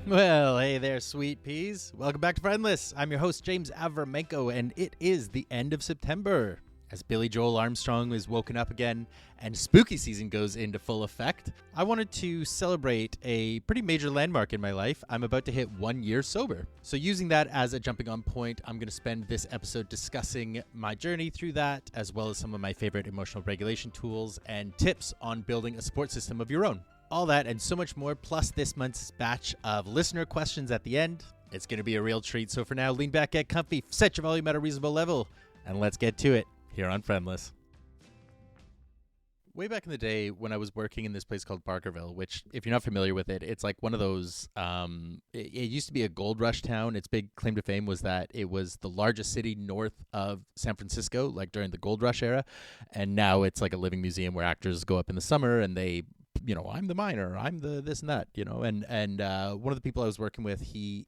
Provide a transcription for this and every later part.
Well, hey there, sweet peas. Welcome back to Friendless. I'm your host, James Avramenko, and it is the end of September. As Billy Joel Armstrong is woken up again and spooky season goes into full effect, I wanted to celebrate a pretty major landmark in my life. I'm about to hit 1 year sober. So using that as a jumping on point, I'm going to spend this episode discussing my journey through that, as well as some of my favorite emotional regulation tools and tips on building a support system of your own. All that and so much more, plus this month's batch of listener questions at the end. It's going to be a real treat. So for now, lean back, get comfy, set your volume at a reasonable level, and let's get to it here on Friendless. Way back in the day when I was working in this place called Barkerville, which, if you're not familiar with it, it's like one of those, it used to be a gold rush town. Its big claim to fame was that it was the largest city north of San Francisco, like during the gold rush era. And now it's like a living museum where actors go up in the summer and they, I'm the miner, I'm the this and that, and one of the people I was working with, he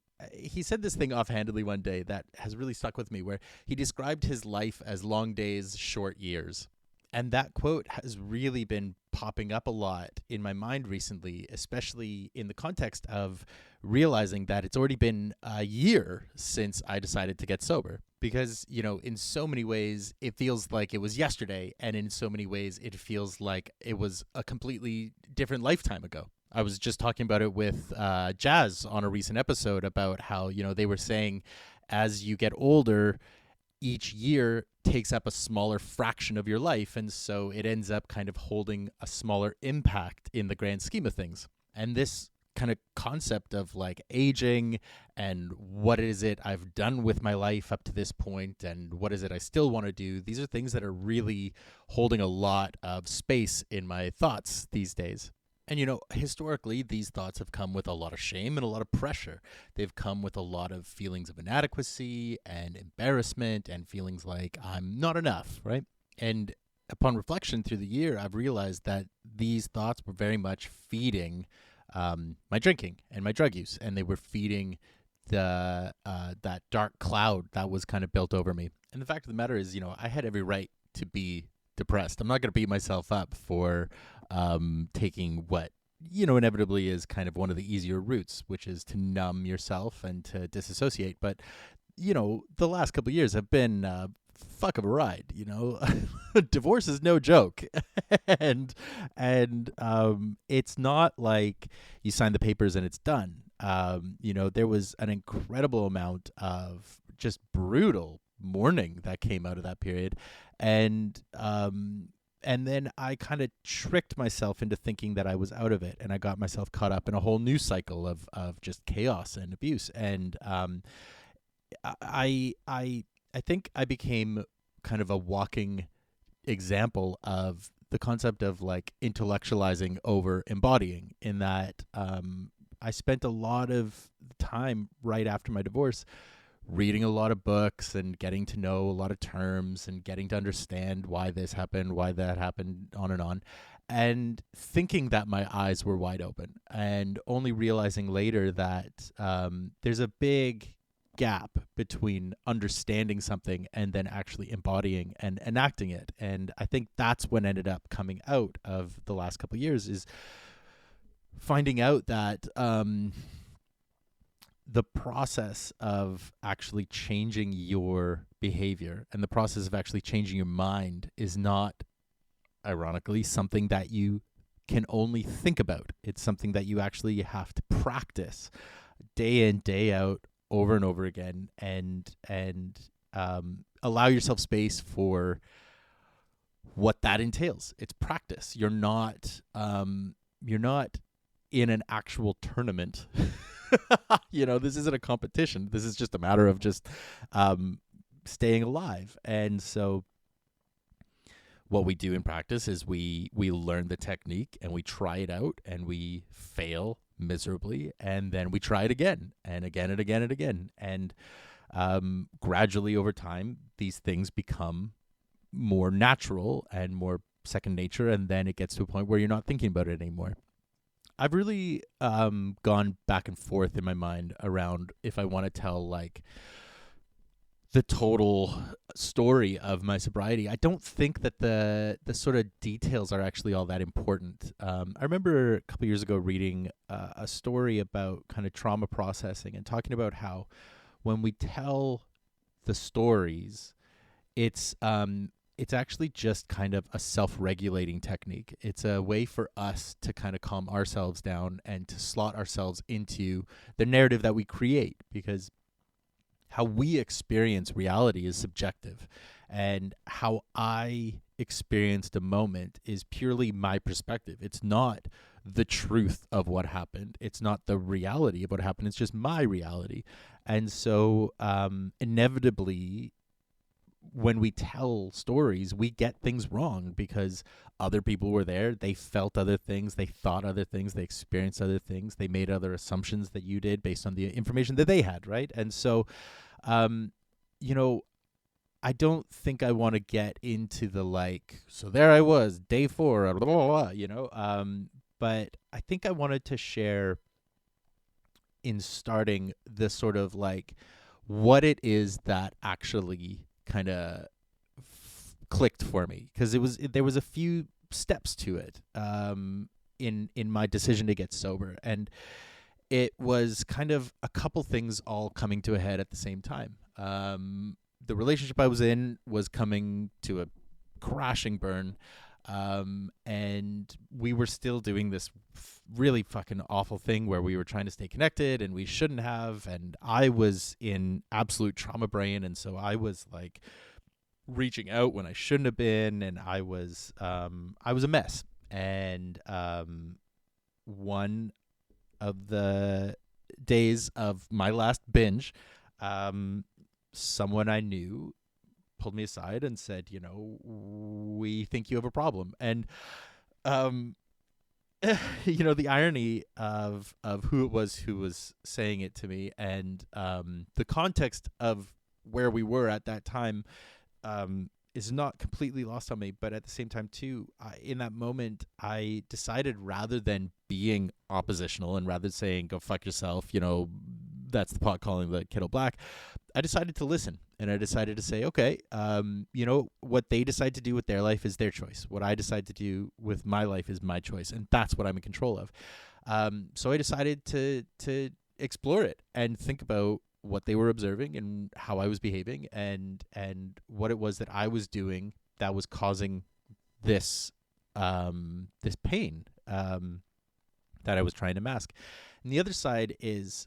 said this thing offhandedly one day that has really stuck with me, where he described his life as long days, short years. And that quote has really been popping up a lot in my mind recently, especially in the context of realizing that it's already been a year since I decided to get sober. Because, in so many ways, it feels like it was yesterday. And in so many ways, it feels like it was a completely different lifetime ago. I was just talking about it with Jazz on a recent episode about how, they were saying as you get older, each year takes up a smaller fraction of your life. And so it ends up kind of holding a smaller impact in the grand scheme of things. And this kind of concept of like aging and what is it I've done with my life up to this point and what is it I still want to do, these are things that are really holding a lot of space in my thoughts these days. And, historically, these thoughts have come with a lot of shame and a lot of pressure. They've come with a lot of feelings of inadequacy and embarrassment and feelings like I'm not enough, right? And upon reflection through the year, I've realized that these thoughts were very much feeding my drinking and my drug use. And they were feeding that dark cloud that was kind of built over me. And the fact of the matter is, I had every right to be depressed. I'm not going to beat myself up for taking what inevitably is kind of one of the easier routes, which is to numb yourself and to disassociate. But the last couple of years have been fuck of a ride. Divorce is no joke, and it's not like you sign the papers and it's done. There was an incredible amount of just brutal mourning that came out of that period. And then I kind of tricked myself into thinking that I was out of it, and I got myself caught up in a whole new cycle of just chaos and abuse. And I think I became kind of a walking example of the concept of like intellectualizing over embodying, in that I spent a lot of time right after my divorce reading a lot of books and getting to know a lot of terms and getting to understand why this happened, why that happened, on, and thinking that my eyes were wide open, and only realizing later that there's a big gap between understanding something and then actually embodying and enacting it. And I think that's what ended up coming out of the last couple of years, is finding out that the process of actually changing your behavior and the process of actually changing your mind is not, ironically, something that you can only think about. It's something that you actually have to practice day in, day out, over and over again, and allow yourself space for what that entails. It's practice. You're not in an actual tournament. This isn't a competition. This is just a matter of just staying alive. And so what we do in practice is we learn the technique and we try it out and we fail miserably, and then we try it again and again and again and again. And gradually over time, these things become more natural and more second nature, and then it gets to a point where you're not thinking about it anymore. I've really gone back and forth in my mind around if I want to tell like the total story of my sobriety. I don't think that the sort of details are actually all that important. I remember a couple years ago reading a story about kind of trauma processing and talking about how when we tell the stories, it's actually just kind of a self-regulating technique. It's a way for us to kind of calm ourselves down and to slot ourselves into the narrative that we create, because how we experience reality is subjective, and how I experienced a moment is purely my perspective. It's not the truth of what happened. It's not the reality of what happened. It's just my reality. And so inevitably, when we tell stories, we get things wrong because other people were there. They felt other things. They thought other things. They experienced other things. They made other assumptions that you did based on the information that they had, right? And so, um, you know, I don't think I want to get into the like, so there I was, day 4, blah, blah, blah, but I think I wanted to share in starting this sort of like what it is that actually kind of clicked for me, because there was a few steps to it in my decision to get sober, and it was kind of a couple things all coming to a head at the same time. The relationship I was in was coming to a crashing burn, and we were still doing this really fucking awful thing where we were trying to stay connected and we shouldn't have, and I was in absolute trauma brain, and so I was like reaching out when I shouldn't have been, and I was a mess. And one of the days of my last binge, someone I knew pulled me aside and said, we think you have a problem. And the irony of who it was who was saying it to me, and the context of where we were at that time is not completely lost on me. But at the same time too, in that moment, I decided, rather than being oppositional and rather than saying go fuck yourself, that's the pot calling the kettle black, I decided to listen, and I decided to say, okay, what they decide to do with their life is their choice. What I decide to do with my life is my choice, and that's what I'm in control of. So I decided to explore it and think about what they were observing and how I was behaving, and what it was that I was doing that was causing this this pain that I was trying to mask. And the other side is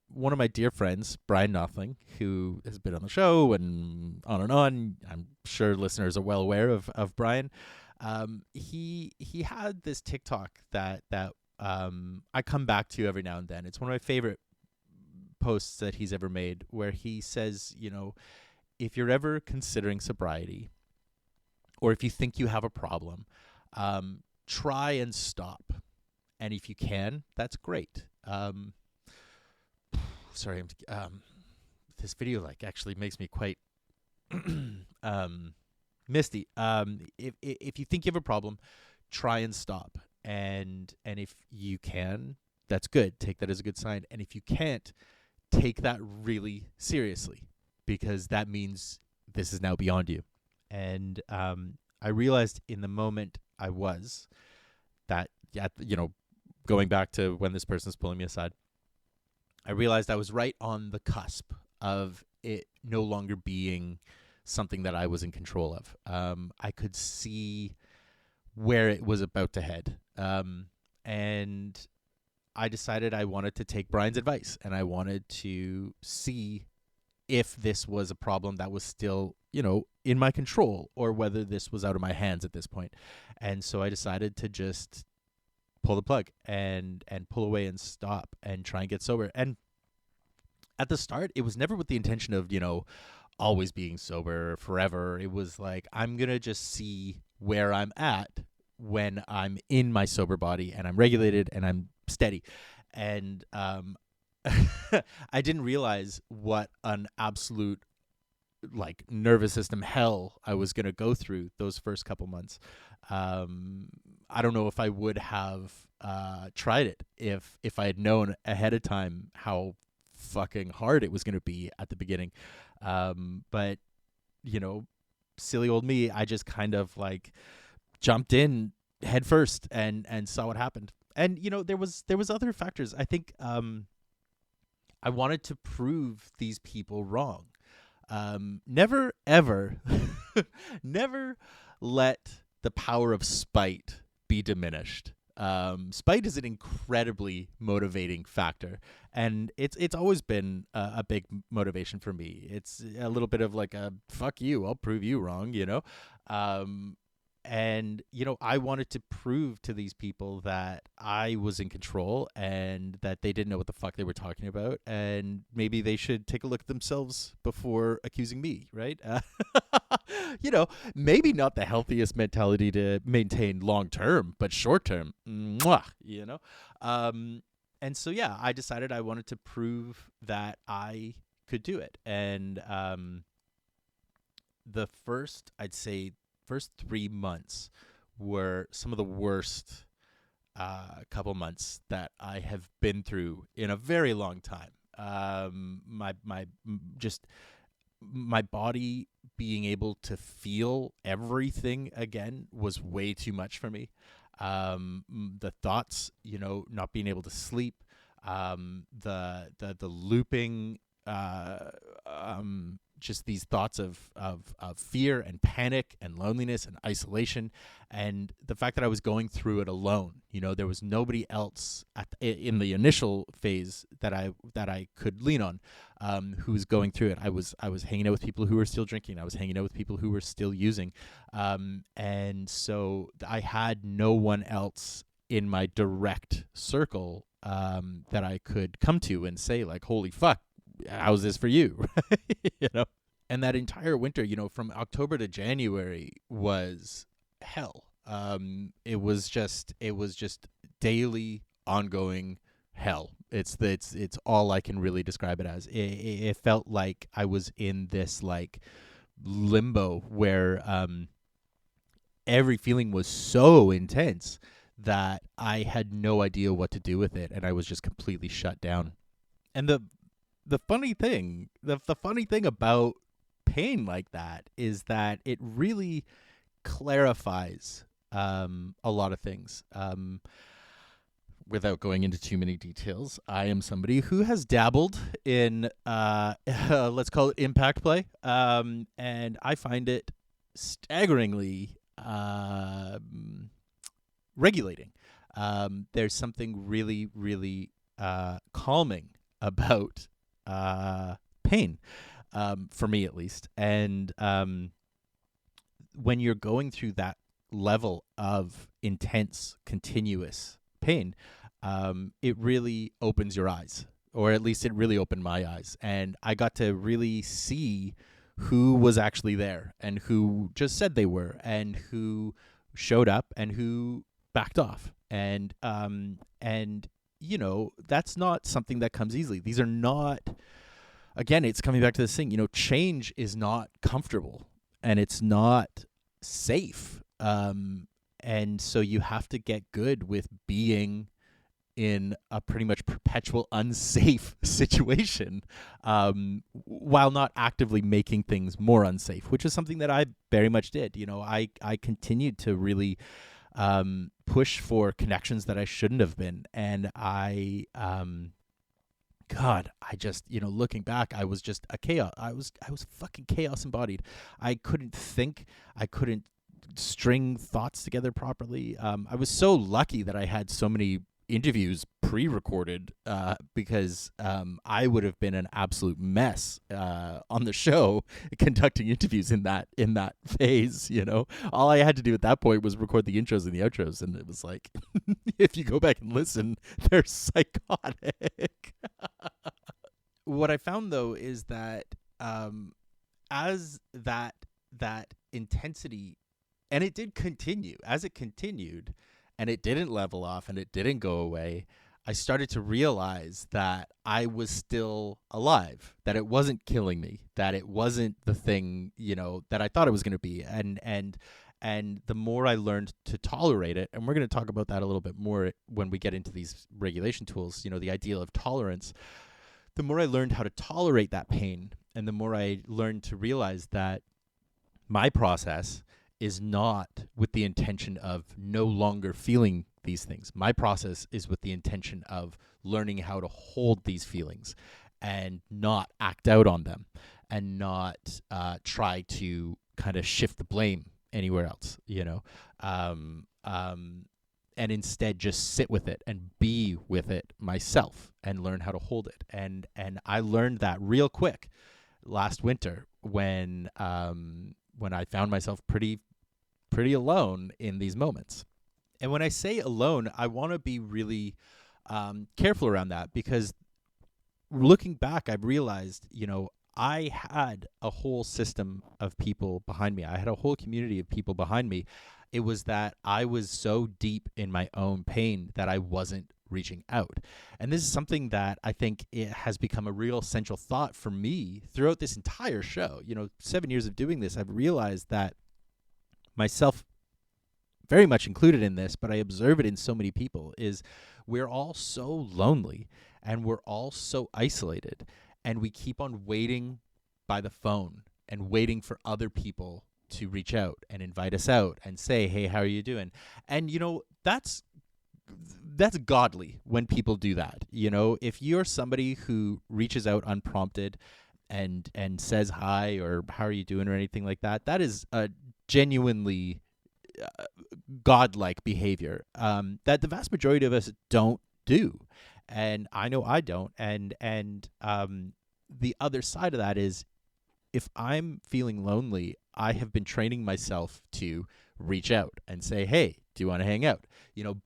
one of my dear friends, Brian Knopfling, who has been on the show and on and on. I'm sure listeners are well aware of Brian. He had this TikTok that I come back to every now and then. It's one of my favorite posts that he's ever made, where he says, if you're ever considering sobriety, or if you think you have a problem, try and stop. And if you can, that's great. Sorry, this video actually makes me quite misty. If you think you have a problem, try and stop. And if you can, that's good. Take that as a good sign. And if you can't, take that really seriously, because that means this is now beyond you. And I realized in the moment I was that, going back to when this person's pulling me aside, I realized I was right on the cusp of it no longer being something that I was in control of. I could see where it was about to head. And I decided I wanted to take Brian's advice, and I wanted to see if this was a problem that was still, in my control, or whether this was out of my hands at this point. And so I decided to just pull the plug and pull away and stop and try and get sober. And at the start, it was never with the intention of, always being sober forever. It was like, I'm going to just see where I'm at when I'm in my sober body and I'm regulated and I'm steady. And I didn't realize what an absolute nervous system hell I was going to go through those first couple months. I don't know if I would have tried it if I had known ahead of time how fucking hard it was going to be at the beginning. But, you know, silly old me, I just kind of like jumped in head first and saw what happened. And, you know, there was other factors. I think I wanted to prove these people wrong. Never ever never let the power of spite be diminished. Spite is an incredibly motivating factor, and it's always been a big motivation for me. It's a little bit of like a fuck you, I'll prove you wrong, you know. Um, and you know, I wanted to prove to these people that I was in control and that they didn't know what the fuck they were talking about, and maybe they should take a look at themselves before accusing me, right? You know, maybe not the healthiest mentality to maintain long term, but short term, mwah, you know. And so yeah, I decided I wanted to prove that I could do it. And the first, I'd say, first 3 months were some of the worst couple months that I have been through in a very long time. Just my body being able to feel everything again was way too much for me. The thoughts, you know, not being able to sleep, the looping, just these thoughts of fear and panic and loneliness and isolation, and the fact that I was going through it alone. You know, there was nobody else in the initial phase that I could lean on, who was going through it. I was hanging out with people who were still drinking. I was hanging out with people who were still using, and so I had no one else in my direct circle that I could come to and say like, "Holy fuck, how's this for you?" You know. And that entire winter, you know, from October to January was hell. It was just daily, ongoing hell. It's all I can really describe it as. It felt like I was in this like limbo where every feeling was so intense that I had no idea what to do with it, and I was just completely shut down. And the funny thing, the funny thing about pain like that is that it really clarifies a lot of things. Without going into too many details, I am somebody who has dabbled in let's call it impact play, and I find it staggeringly regulating. There's something really, really calming about pain, for me at least. And when you're going through that level of intense, continuous pain, it really opens your eyes, or at least it really opened my eyes. And I got to really see who was actually there and who just said they were and who showed up and who backed off. And you know, that's not something that comes easily. These are not, again, it's coming back to this thing, you know, change is not comfortable and it's not safe. And so you have to get good with being in a pretty much perpetual unsafe situation, while not actively making things more unsafe, which is something that I very much did. You know, I continued to really push for connections that I shouldn't have been. And God, I just, you know, looking back, I was just a chaos. I was fucking chaos embodied. I couldn't think. I couldn't string thoughts together properly. I was so lucky that I had so many interviews pre-recorded, because I would have been an absolute mess on the show conducting interviews in that phase. You know, all I had to do at that point was record the intros and the outros, and it was like, if you go back and listen, they're psychotic. What I found though is that as that intensity, and it did continue, as it continued, and it didn't level off and it didn't go away, I started to realize that I was still alive, that it wasn't killing me, that it wasn't the thing, you know, that I thought it was going to be. And the more I learned to tolerate it, and we're going to talk about that a little bit more when we get into these regulation tools, you know, the ideal of tolerance, the more I learned how to tolerate that pain and the more I learned to realize that my process is not with the intention of no longer feeling these things. My process is with the intention of learning how to hold these feelings and not act out on them, and not try to kind of shift the blame anywhere else, and instead just sit with it and be with it myself and learn how to hold it. And I learned that real quick last winter when I found myself pretty alone in these moments. And when I say alone, I want to be really careful around that, because looking back, I've realized, I had a whole system of people behind me. I had a whole community of people behind me. It was that I was so deep in my own pain that I wasn't reaching out. And this is something that I think it has become a real central thought for me throughout this entire show. 7 years of doing this, I've realized that myself very much included in this, but I observe it in so many people, is we're all so lonely and we're all so isolated, and we keep on waiting by the phone and waiting for other people to reach out and invite us out and say, hey, how are you doing? And, that's godly when people do that. If you're somebody who reaches out unprompted and says hi or how are you doing or anything like that, that is a genuinely godlike behavior that the vast majority of us don't do. And I know I don't. And the other side of that is, if I'm feeling lonely, I have been training myself to reach out and say, hey, do you want to hang out?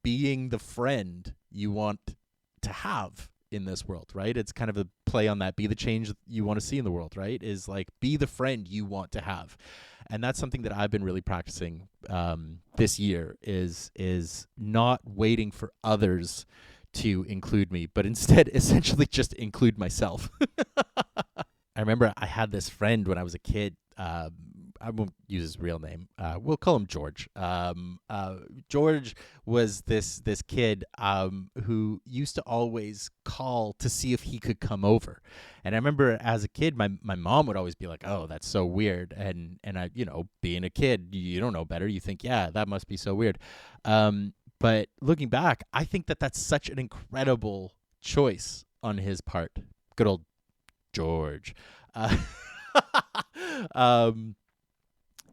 Being the friend you want to have in this world, right? It's kind of a play on that. Be the change you want to see in the world, right? Is like, be the friend you want to have. And that's something that I've been really practicing this year, is not waiting for others to include me, but instead essentially just include myself. I remember I had this friend when I was a kid. I won't use his real name. We'll call him George. George was this kid who used to always call to see if he could come over. And I remember as a kid, my mom would always be like, oh, that's so weird. And I, being a kid, you don't know better. You think, yeah, that must be so weird. But looking back, I think that that's such an incredible choice on his part. Good old George.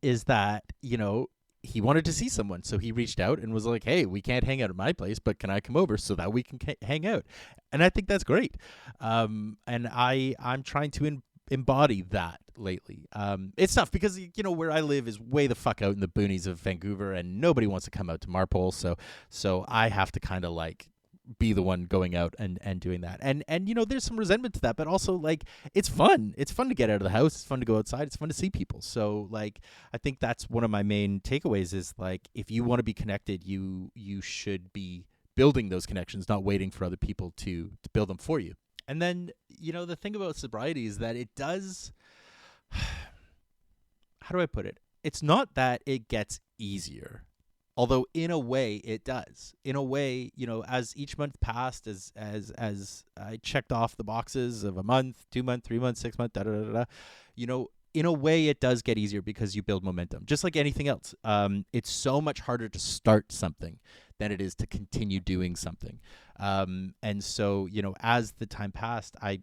Is that, he wanted to see someone. So he reached out and was like, hey, we can't hang out at my place, but can I come over so that we can hang out? And I think that's great. And I'm trying to embody that lately. It's tough because, where I live is way the fuck out in the boonies of Vancouver, and nobody wants to come out to Marpole. So I have to kind of be the one going out and doing that. And there's some resentment to that, but also it's fun. It's fun to get out of the house. It's fun to go outside. It's fun to see people. So I think that's one of my main takeaways is if you want to be connected, you should be building those connections, not waiting for other people to build them for you. And then, the thing about sobriety is that it does, how do I put it? It's not that it gets easier. Although in a way it does. In a way, as each month passed, as I checked off the boxes of a month, 2 month, 3 months, 6 months, in a way it does get easier because you build momentum. Just like anything else. It's so much harder to start something than it is to continue doing something. And so, as the time passed, I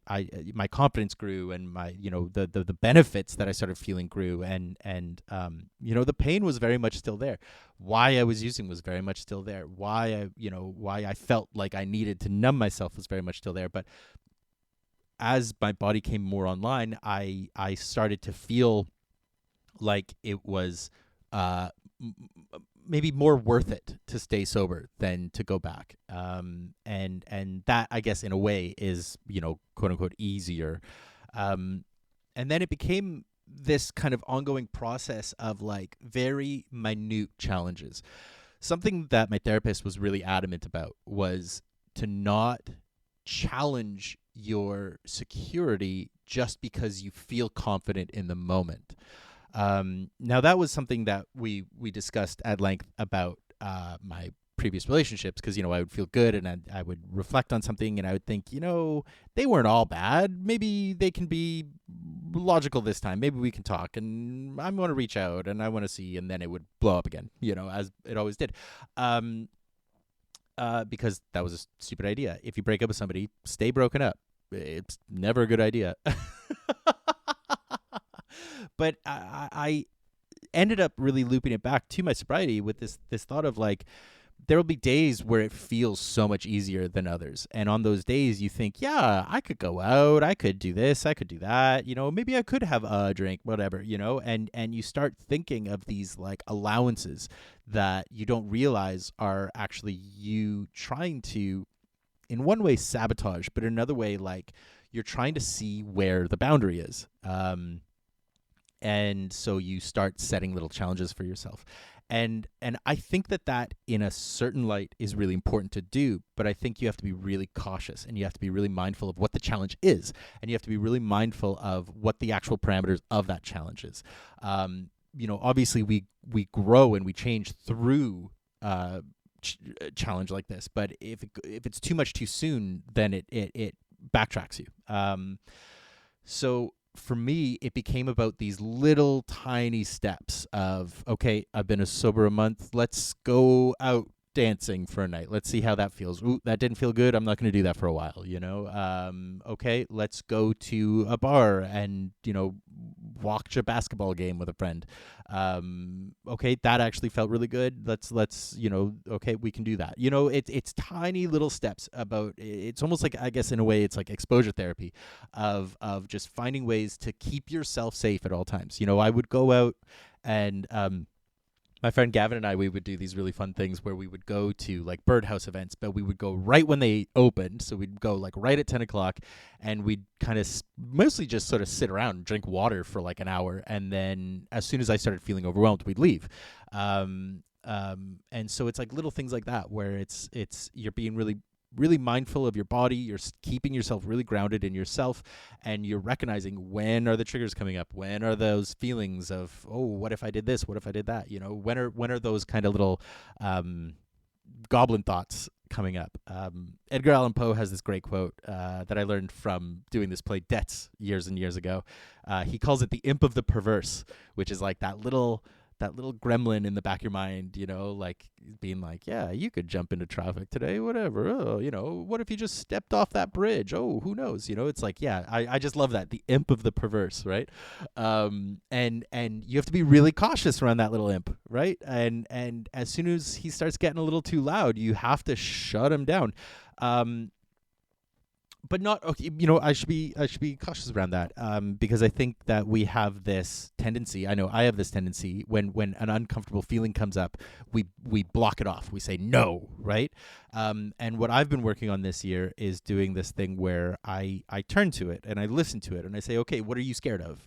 my confidence grew, and my, the benefits that I started feeling grew, and the pain was very much still there. Why I was using was very much still there. Why I felt like I needed to numb myself was very much still there. But as my body came more online, I started to feel like it was maybe more worth it to stay sober than to go back. And that, I guess, in a way is, quote unquote, easier. And then it became this kind of ongoing process of very minute challenges. Something that my therapist was really adamant about was to not challenge your security just because you feel confident in the moment. Now that was something that we discussed at length about my previous relationships, because I would feel good, and I would reflect on something, and I would think, they weren't all bad. Maybe they can be logical this time. Maybe we can talk, and I want to reach out, and I want to see, and then it would blow up again, as it always did. Because that was a stupid idea. If you break up with somebody, stay broken up. It's never a good idea. But I ended up really looping it back to my sobriety with this thought of like, there will be days where it feels so much easier than others. And on those days you think, yeah, I could go out, I could do this, I could do that, maybe I could have a drink, whatever, and you start thinking of these like allowances that you don't realize are actually you trying to, in one way, sabotage, but in another way, like you're trying to see where the boundary is. And so you start setting little challenges for yourself. And I think that in a certain light is really important to do, but I think you have to be really cautious, and you have to be really mindful of what the challenge is, and you have to be really mindful of what the actual parameters of that challenge is. Obviously we grow and we change through challenge like this, but if it's too much too soon, then it backtracks you. So for me, it became about these little tiny steps of, okay, I've been sober a month. Let's go out dancing for a night. Let's see how that feels. Ooh, that didn't feel good. I'm not going to do that for a while, Okay, let's go to a bar and, watch a basketball game with a friend. Okay, that actually felt really good. Let's okay, we can do that. It's tiny little steps it's almost like, I guess in a way, it's like exposure therapy of just finding ways to keep yourself safe at all times. I would go out and, my friend Gavin and I, we would do these really fun things where we would go to like birdhouse events, but we would go right when they opened. So we'd go like right at 10 o'clock, and we'd kind of mostly just sort of sit around and drink water for like an hour. And then as soon as I started feeling overwhelmed, we'd leave. And so it's like little things like that where it's you're being really mindful of your body, you're keeping yourself really grounded in yourself, and you're recognizing when are the triggers coming up, when are those feelings of, oh, what if I did this, what if I did that, when are those kind of little goblin thoughts coming up. Edgar Allan Poe has this great quote that I learned from doing this play Debts years and years ago. He calls it the imp of the perverse, which is like that little gremlin in the back of your mind, like being like, yeah, you could jump into traffic today, whatever. Oh, what if you just stepped off that bridge? Oh, who knows? It's like, yeah, I just love that. The imp of the perverse, right? And you have to be really cautious around that little imp, right? And as soon as he starts getting a little too loud, you have to shut him down. But not okay. I should be cautious around that, because I think that we have this tendency. I know I have this tendency when an uncomfortable feeling comes up, we block it off. We say no, right? And what I've been working on this year is doing this thing where I turn to it and I listen to it and I say, okay, what are you scared of?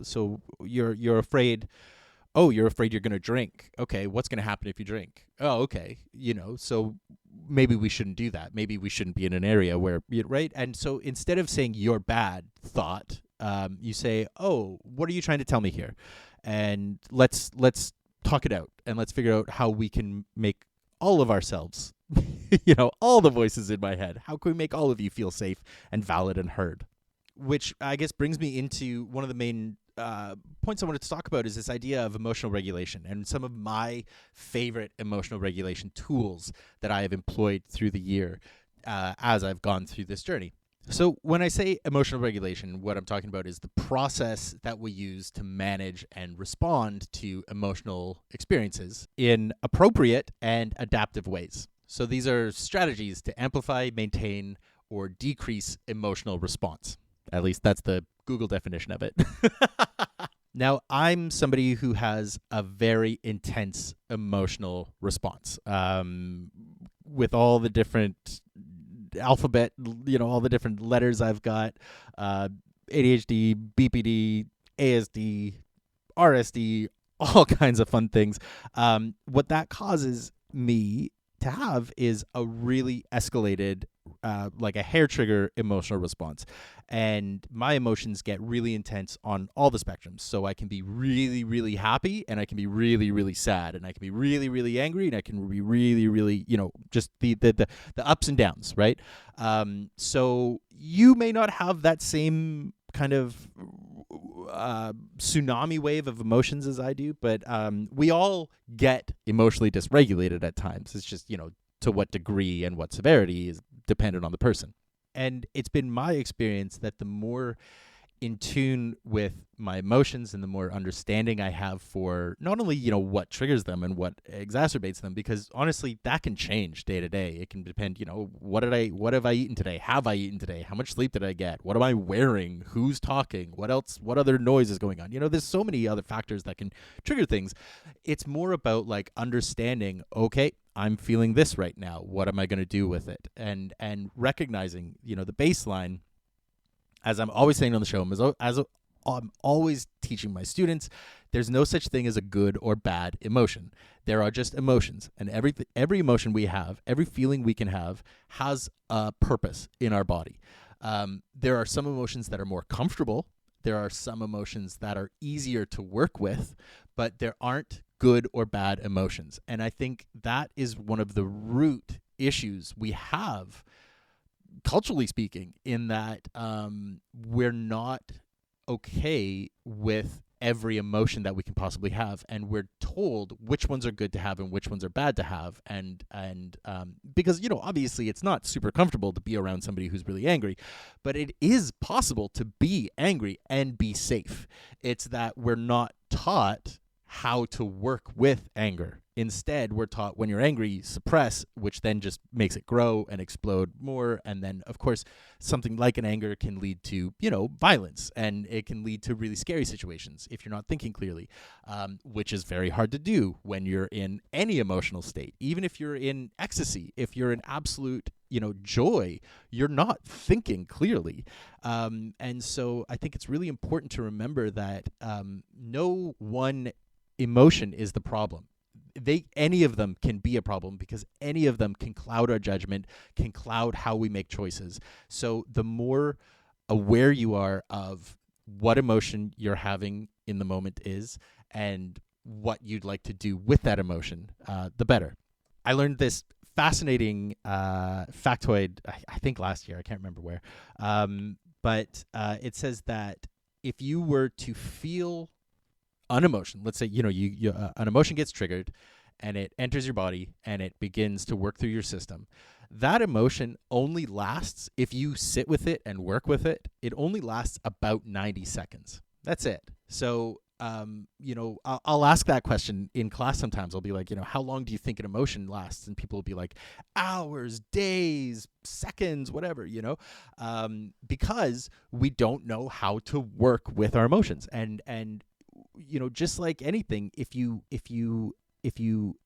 So you're afraid. Oh, you're afraid you're going to drink. Okay, what's going to happen if you drink? Oh, okay. So maybe we shouldn't do that. Maybe we shouldn't be in an area where, right? And so instead of saying you're bad thought, you say, oh, what are you trying to tell me here? And let's talk it out, and let's figure out how we can make all of ourselves, all the voices in my head, how can we make all of you feel safe and valid and heard? Which I guess brings me into one of the main points I wanted to talk about is this idea of emotional regulation and some of my favorite emotional regulation tools that I have employed through the year as I've gone through this journey. So when I say emotional regulation, what I'm talking about is the process that we use to manage and respond to emotional experiences in appropriate and adaptive ways. So these are strategies to amplify, maintain, or decrease emotional response. At least that's the Google definition of it. Now, I'm somebody who has a very intense emotional response, with all the different alphabet, all the different letters I've got, ADHD, BPD, ASD, RSD, all kinds of fun things. What that causes me to have is a really escalated, like a hair trigger emotional response. And my emotions get really intense on all the spectrums. So I can be really, really happy, and I can be really, really sad, and I can be really, really angry, and I can be really, really, just the ups and downs, right? So you may not have that same kind of tsunami wave of emotions as I do, but we all get emotionally dysregulated at times. It's just, to what degree and what severity is dependent on the person. And it's been my experience that the more in tune with my emotions and the more understanding I have for not only, what triggers them and what exacerbates them, because honestly, that can change day to day. It can depend, what have I eaten today? Have I eaten today? How much sleep did I get? What am I wearing? Who's talking? What else? What other noise is going on? There's so many other factors that can trigger things. It's more about like understanding, okay, I'm feeling this right now. What am I going to do with it? And recognizing, the baseline, as I'm always saying on the show, I'm always teaching my students, there's no such thing as a good or bad emotion. There are just emotions. And every emotion we have, every feeling we can have, has a purpose in our body. There are some emotions that are more comfortable. There are some emotions that are easier to work with, but there aren't good or bad emotions. And I think that is one of the root issues we have, culturally speaking, in that we're not okay with every emotion that we can possibly have, and we're told which ones are good to have and which ones are bad to have, and because obviously it's not super comfortable to be around somebody who's really angry, but it is possible to be angry and be safe. It's that we're not taught how to work with anger. Instead, we're taught when you're angry, suppress, which then just makes it grow and explode more. And then, of course, something like an anger can lead to, violence, and it can lead to really scary situations if you're not thinking clearly, which is very hard to do when you're in any emotional state. Even if you're in ecstasy, if you're in absolute, joy, you're not thinking clearly. And so I think it's really important to remember that no one emotion is the problem. Any of them can be a problem, because any of them can cloud our judgment, can cloud how we make choices. So the more aware you are of what emotion you're having in the moment is, and what you'd like to do with that emotion, the better. I learned this fascinating factoid, I think last year, I can't remember where, but it says that if you were to feel an emotion, let's say, an emotion gets triggered and it enters your body and it begins to work through your system. That emotion only lasts, if you sit with it and work with it, it only lasts about 90 seconds. That's it. So, I'll ask that question in class sometimes. I'll be like, how long do you think an emotion lasts? And people will be like, hours, days, seconds, whatever, because we don't know how to work with our emotions. And just like anything, if you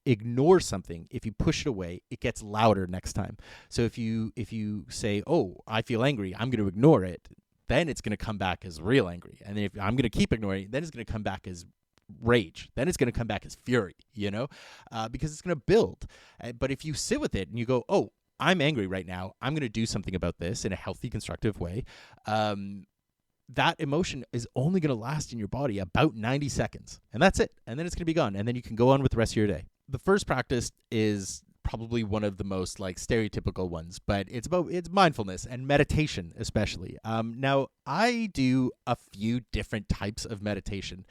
ignore something, if you push it away, it gets louder next time. So if you say, oh, I feel angry, I'm going to ignore it, then it's going to come back as real angry. And if I'm going to keep ignoring it, then it's going to come back as rage. Then it's going to come back as fury, because it's going to build. But if you sit with it and you go, oh, I'm angry right now, I'm going to do something about this in a healthy, constructive way, that emotion is only going to last in your body about 90 seconds. And that's it. And then it's going to be gone. And then you can go on with the rest of your day. The first practice is probably one of the most stereotypical ones, but it's mindfulness and meditation, especially. Now, I do a few different types of meditation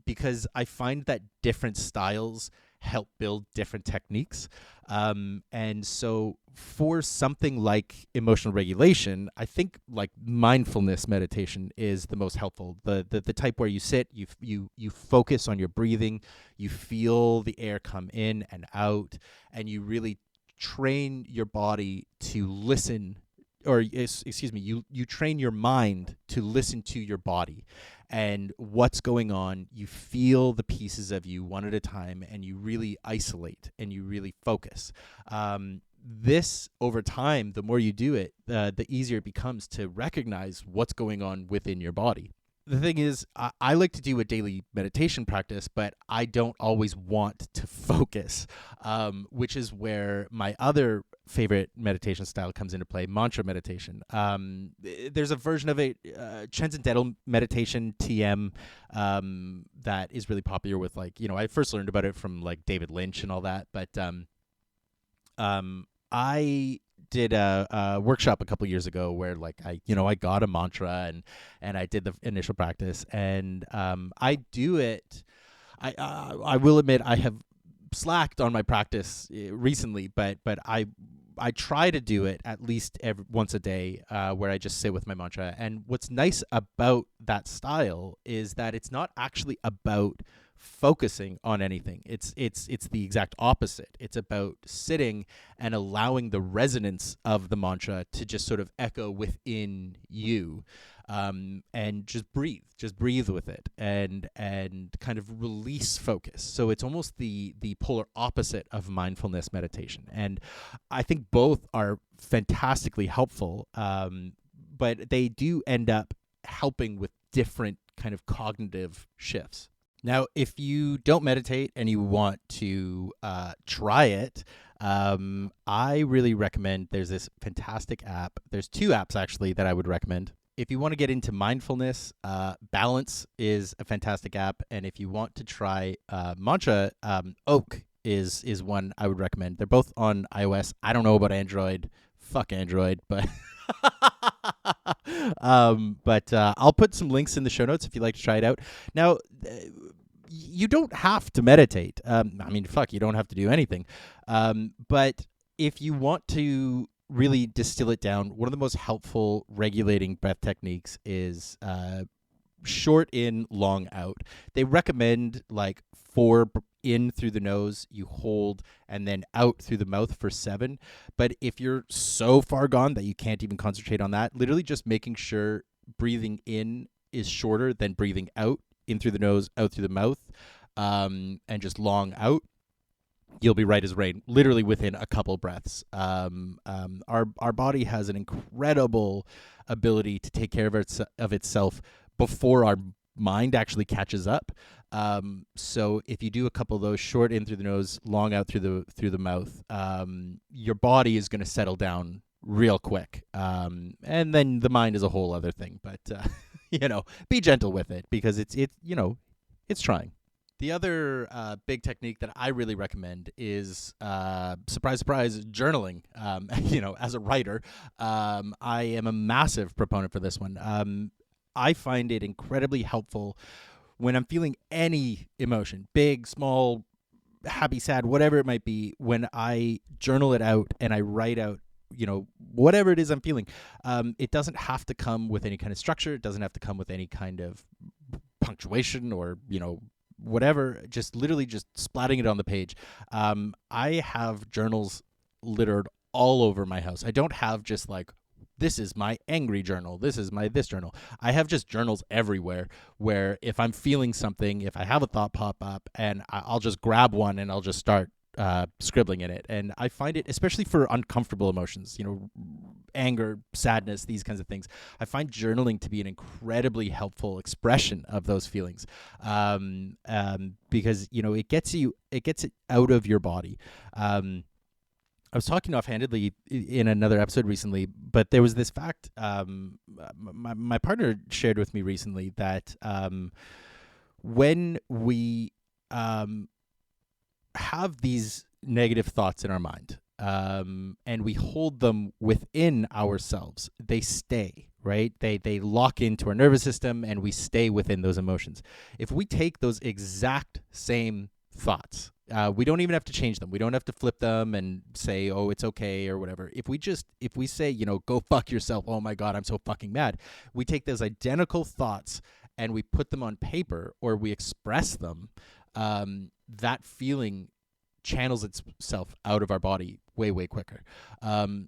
because I find that different styles help build different techniques. And so for something like emotional regulation, I think mindfulness meditation is the most helpful. The type where you sit, you focus on your breathing, you feel the air come in and out, and you really train your body to listen, or excuse me, you train your mind to listen to your body and what's going on. You feel the pieces of you one at a time, and you really isolate and you really focus. This, over time, the more you do it, the easier it becomes to recognize what's going on within your body. the thing is, I like to do a daily meditation practice, but I don't always want to focus, which is where my other favorite meditation style comes into play, mantra meditation. There's a version of it, transcendental meditation, TM, that is really popular with, like, I first learned about it from like David Lynch and all that, but I did a workshop a couple years ago where, like, I got a mantra, and I did the initial practice, and I do it. I will admit I have slacked on my practice recently, but I try to do it at least once a day, where I just sit with my mantra. And what's nice about that style is that it's not actually about focusing on anything. It's the exact opposite. It's about sitting and allowing the resonance of the mantra to just sort of echo within you, and just breathe with it, and kind of release focus. So it's almost the polar opposite of mindfulness meditation, and I think both are fantastically helpful, but they do end up helping with different kind of cognitive shifts. Now, if you don't meditate and you want to try it, I really recommend, there's this fantastic app. There's two apps, actually, that I would recommend. If you want to get into mindfulness, Balance is a fantastic app. And if you want to try mantra, Oak is one I would recommend. They're both on iOS. I don't know about Android. Fuck Android, but... I'll put some links in the show notes if you'd like to try it out. Now, you don't have to meditate. You don't have to do anything. But if you want to really distill it down, one of the most helpful regulating breath techniques is short in, long out. They recommend like 4 in through the nose, you hold, and then out through the mouth for 7. But if you're so far gone that you can't even concentrate on that, literally just making sure breathing in is shorter than breathing out, in through the nose, out through the mouth, and just long out, you'll be right as rain, literally within a couple breaths. Our body has an incredible ability to take care of itself before our mind actually catches up. So if you do a couple of those, short in through the nose, long out through the mouth, your body is going to settle down real quick. And then the mind is a whole other thing, but be gentle with it, because it's trying. The other big technique that I really recommend is, surprise, surprise, journaling. As a writer, I am a massive proponent for this one. I find it incredibly helpful when I'm feeling any emotion, big, small, happy, sad, whatever it might be, when I journal it out and I write out, whatever it is I'm feeling. It doesn't have to come with any kind of structure. It doesn't have to come with any kind of punctuation or, whatever, just literally just splatting it on the page. I have journals littered all over my house. I don't have just like, this is my angry journal, this is my this journal. I have just journals everywhere where if I'm feeling something, if I have a thought pop up, and I'll just grab one and I'll just start scribbling in it. And I find it, especially for uncomfortable emotions, anger, sadness, these kinds of things, I find journaling to be an incredibly helpful expression of those feelings, because it gets it out of your body. I was talking offhandedly in another episode recently, but there was this fact my partner shared with me recently that when we have these negative thoughts in our mind, and we hold them within ourselves, they stay, right? They lock into our nervous system, and we stay within those emotions. If we take those exact same thoughts, we don't even have to change them. We don't have to flip them and say, oh, it's okay or whatever. If we say, go fuck yourself, oh my God, I'm so fucking mad. We take those identical thoughts and we put them on paper, or we express them, that feeling channels itself out of our body way, way quicker.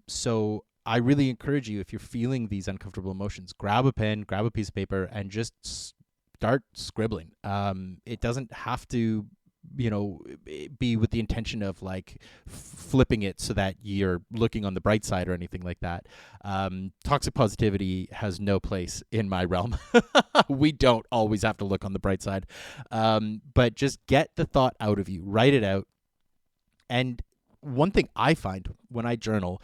So I really encourage you, if you're feeling these uncomfortable emotions, grab a pen, grab a piece of paper, and just start scribbling. It doesn't have to be with the intention of like flipping it so that you're looking on the bright side or anything like that. Toxic positivity has no place in my realm. We don't always have to look on the bright side. But just get the thought out of you, write it out. And one thing I find when I journal,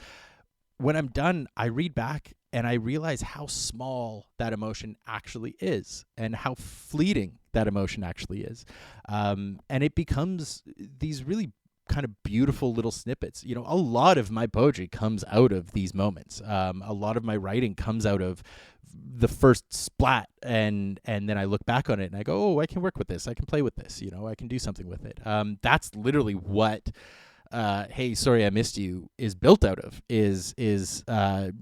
when I'm done, I read back and I realize how small that emotion actually is and how fleeting that emotion actually is. And it becomes these really kind of beautiful little snippets. A lot of my poetry comes out of these moments. A lot of my writing comes out of the first splat, and then I look back on it and I go, oh, I can work with this. I can play with this. I can do something with it. That's literally what Hey, Sorry I Missed You is built out of, is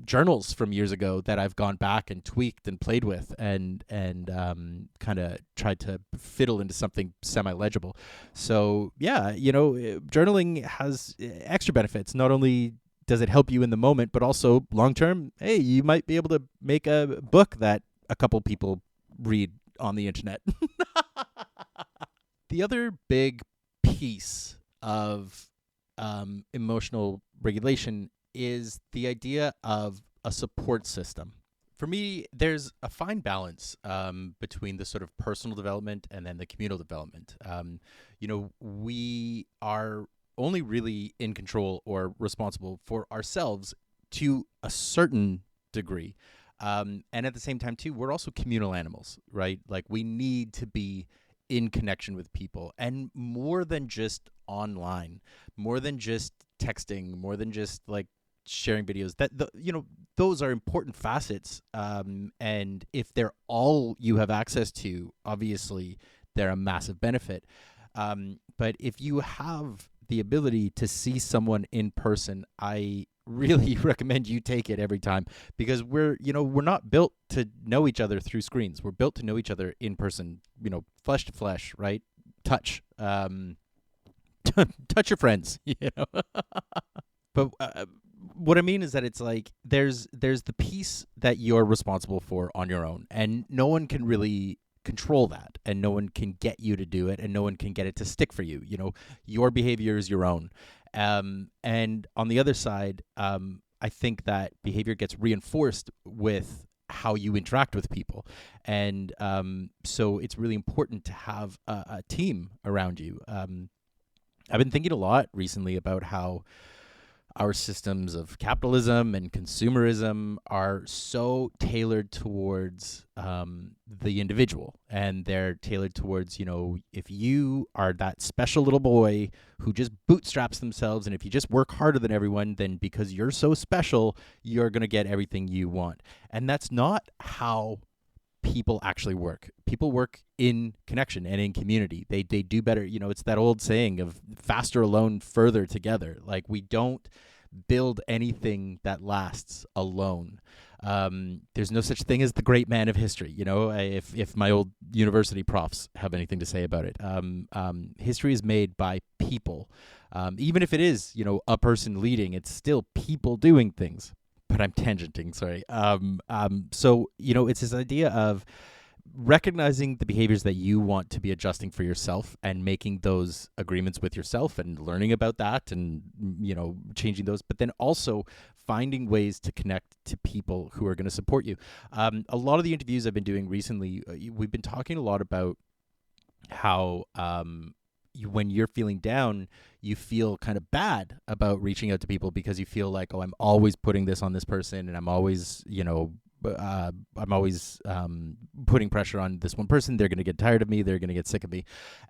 journals from years ago that I've gone back and tweaked and played with and kind of tried to fiddle into something semi-legible. So yeah, journaling has extra benefits. Not only does it help you in the moment, but also long term, hey, you might be able to make a book that a couple people read on the internet. The other big piece of emotional regulation is the idea of a support system. For me, there's a fine balance between the sort of personal development and then the communal development. We are only really in control or responsible for ourselves to a certain degree. And at the same time, too, we're also communal animals, right? Like, we need to be in connection with people, and more than just online, more than just texting, more than just like sharing videos. Those are important facets. And if they're all you have access to, obviously they're a massive benefit. But if you have the ability to see someone in person, I really recommend you take it every time, because we're not built to know each other through screens. We're built to know each other in person, flesh to flesh, right? Touch, touch your friends, But what I mean is that it's like there's the piece that you're responsible for on your own, and no one can really control that, and no one can get you to do it, and no one can get it to stick for you. Your behavior is your own. And on the other side, I think that behavior gets reinforced with how you interact with people. And so it's really important to have a team around you. I've been thinking a lot recently about how our systems of capitalism and consumerism are so tailored towards the individual, and they're tailored towards, if you are that special little boy who just bootstraps themselves, and if you just work harder than everyone, then because you're so special, you're going to get everything you want. And that's not how people actually work. People work in connection and in community. They do better. It's that old saying of faster alone, further together. Like, we don't build anything that lasts alone. There's no such thing as the great man of history. If my old university profs have anything to say about it, history is made by people. Even if it is, a person leading, it's still people doing things. But I'm tangenting, sorry. So, it's this idea of recognizing the behaviors that you want to be adjusting for yourself and making those agreements with yourself and learning about that and, changing those, but then also finding ways to connect to people who are going to support you. A lot of the interviews I've been doing recently, we've been talking a lot about how when you're feeling down, you feel kind of bad about reaching out to people because you feel like, oh, I'm always putting this on this person, and I'm always, putting pressure on this one person. They're going to get tired of me. They're going to get sick of me.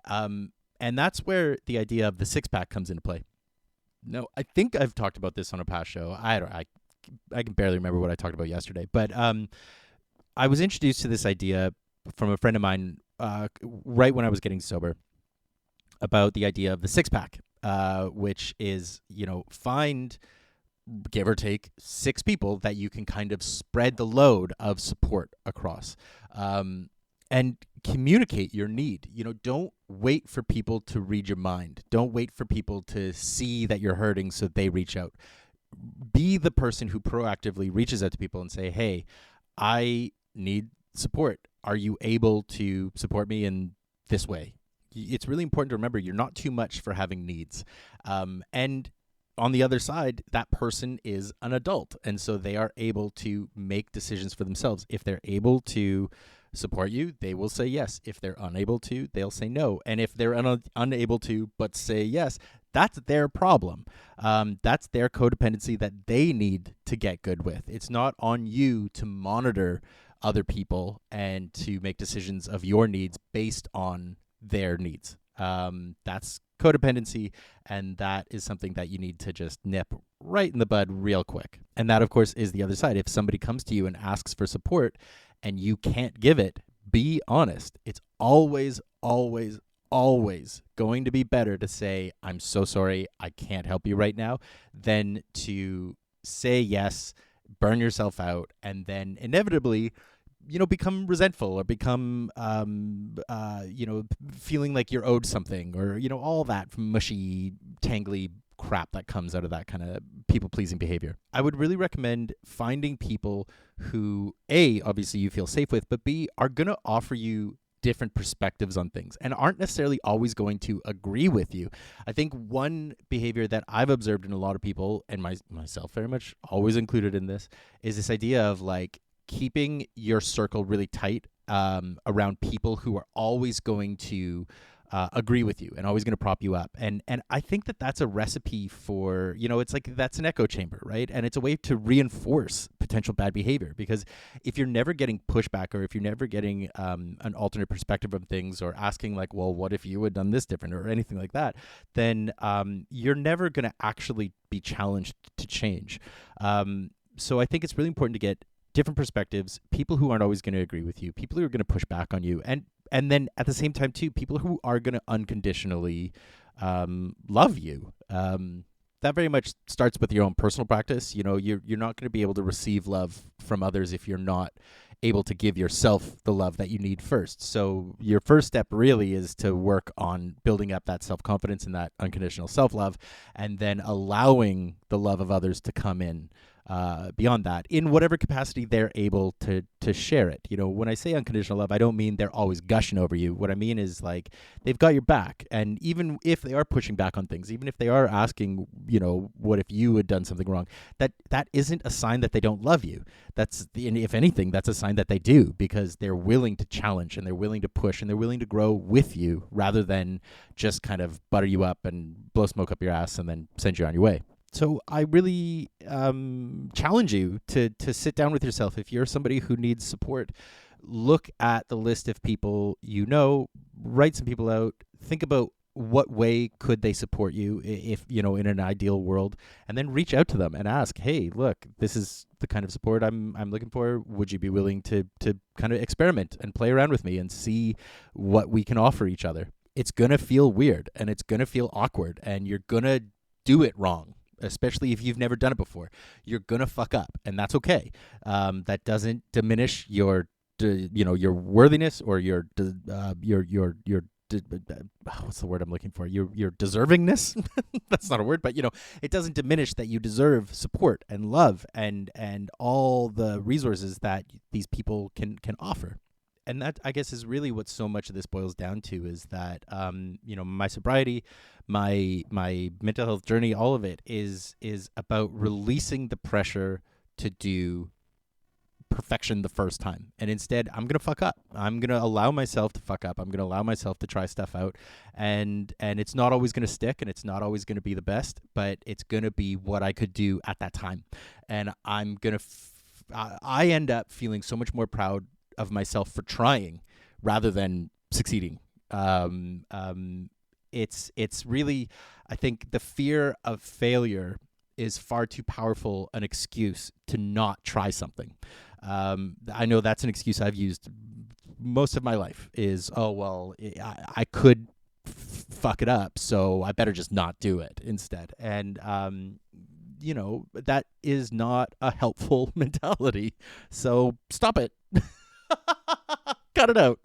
And that's where the idea of the six-pack comes into play. No, I think I've talked about this on a past show. I can barely remember what I talked about yesterday, but I was introduced to this idea from a friend of mine right when I was getting sober, about the idea of the six-pack, which is, find, give or take, 6 people that you can kind of spread the load of support across, and communicate your need. Don't wait for people to read your mind. Don't wait for people to see that you're hurting so they reach out. Be the person who proactively reaches out to people and say, hey, I need support. Are you able to support me in this way? it's really important to remember you're not too much for having needs. And on the other side, that person is an adult. And so they are able to make decisions for themselves. If they're able to support you, they will say yes. If they're unable to, they'll say no. And if they're unable to but say yes, that's their problem. That's their codependency that they need to get good with. It's not on you to monitor other people and to make decisions of your needs based on their needs. That's codependency, and that is something that you need to just nip right in the bud real quick. And that, of course, is the other side. If somebody comes to you and asks for support and you can't give it, be honest. It's always, always, always going to be better to say, I'm so sorry, I can't help you right now, than to say yes, burn yourself out, and then inevitably become resentful or become, feeling like you're owed something, or, all that mushy, tangly crap that comes out of that kind of people-pleasing behavior. I would really recommend finding people who, A, obviously you feel safe with, but B, are going to offer you different perspectives on things and aren't necessarily always going to agree with you. I think one behavior that I've observed in a lot of people, and myself very much always included in this, is this idea of like, keeping your circle really tight around people who are always going to agree with you and always going to prop you up. And I think that that's a recipe for, it's like that's an echo chamber, right? And it's a way to reinforce potential bad behavior, because if you're never getting pushback, or if you're never getting an alternate perspective of things, or asking like, well, what if you had done this different, or anything like that, then you're never going to actually be challenged to change. So I think it's really important to get different perspectives, people who aren't always going to agree with you, people who are going to push back on you, and then at the same time too, people who are going to unconditionally love you. That very much starts with your own personal practice. You're not going to be able to receive love from others if you're not able to give yourself the love that you need first. So your first step really is to work on building up that self-confidence and that unconditional self-love, and then allowing the love of others to come in beyond that, in whatever capacity they're able to share it. When I say unconditional love, I don't mean they're always gushing over you. What I mean is like they've got your back, and even if they are pushing back on things, even if they are asking, what if you had done something wrong, that isn't a sign that they don't love you. If anything, that's a sign that they do, because they're willing to challenge, and they're willing to push, and they're willing to grow with you, rather than just kind of butter you up and blow smoke up your ass and then send you on your way. So I really challenge you to sit down with yourself. If you're somebody who needs support, look at the list of people write some people out, think about what way could they support you if, in an ideal world, and then reach out to them and ask, hey, look, this is the kind of support I'm looking for. Would you be willing to kind of experiment and play around with me and see what we can offer each other? It's going to feel weird, and it's going to feel awkward, and you're going to do it wrong. Especially if you've never done it before, you're gonna fuck up, and that's okay. That doesn't diminish your worthiness, or your what's the word I'm looking for? Your deservingness. That's not a word, but it doesn't diminish that you deserve support and love and all the resources that these people can offer. And that, I guess, is really what so much of this boils down to, is that, my sobriety, my mental health journey, all of it is about releasing the pressure to do perfection the first time. And instead, I'm going to fuck up. I'm going to allow myself to fuck up. I'm going to allow myself to try stuff out. And it's not always going to stick, and it's not always going to be the best, but it's going to be what I could do at that time. And I'm going to, I end up feeling so much more proud of myself for trying rather than succeeding. It's really, I think the fear of failure is far too powerful an excuse to not try something. I know that's an excuse I've used most of my life, is, oh, well, I could fuck it up, so I better just not do it instead. And, that is not a helpful mentality. So stop it. Cut it out.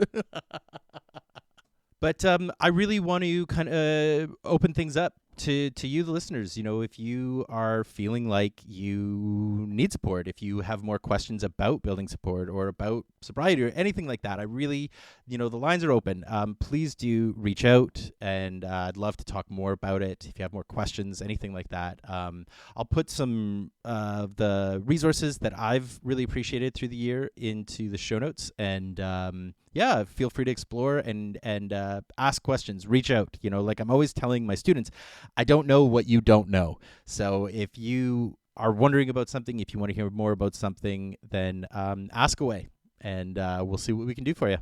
But I really want to kind of open things up to you, the listeners, if you are feeling like you need support, if you have more questions about building support or about sobriety or anything like that, I really, the lines are open. Please do reach out, and I'd love to talk more about it. If you have more questions, anything like that, I'll put some of the resources that I've really appreciated through the year into the show notes, and feel free to explore and ask questions, reach out. Like I'm always telling my students, I don't know what you don't know. So if you are wondering about something, if you want to hear more about something, then ask away, and we'll see what we can do for you.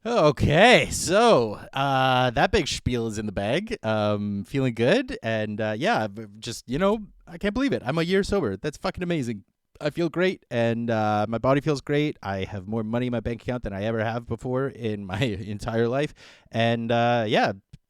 Okay, so that big spiel is in the bag. Feeling good, and just I can't believe it. I'm a year sober. That's fucking amazing. I feel great, and my body feels great. I have more money in my bank account than I ever have before in my entire life, and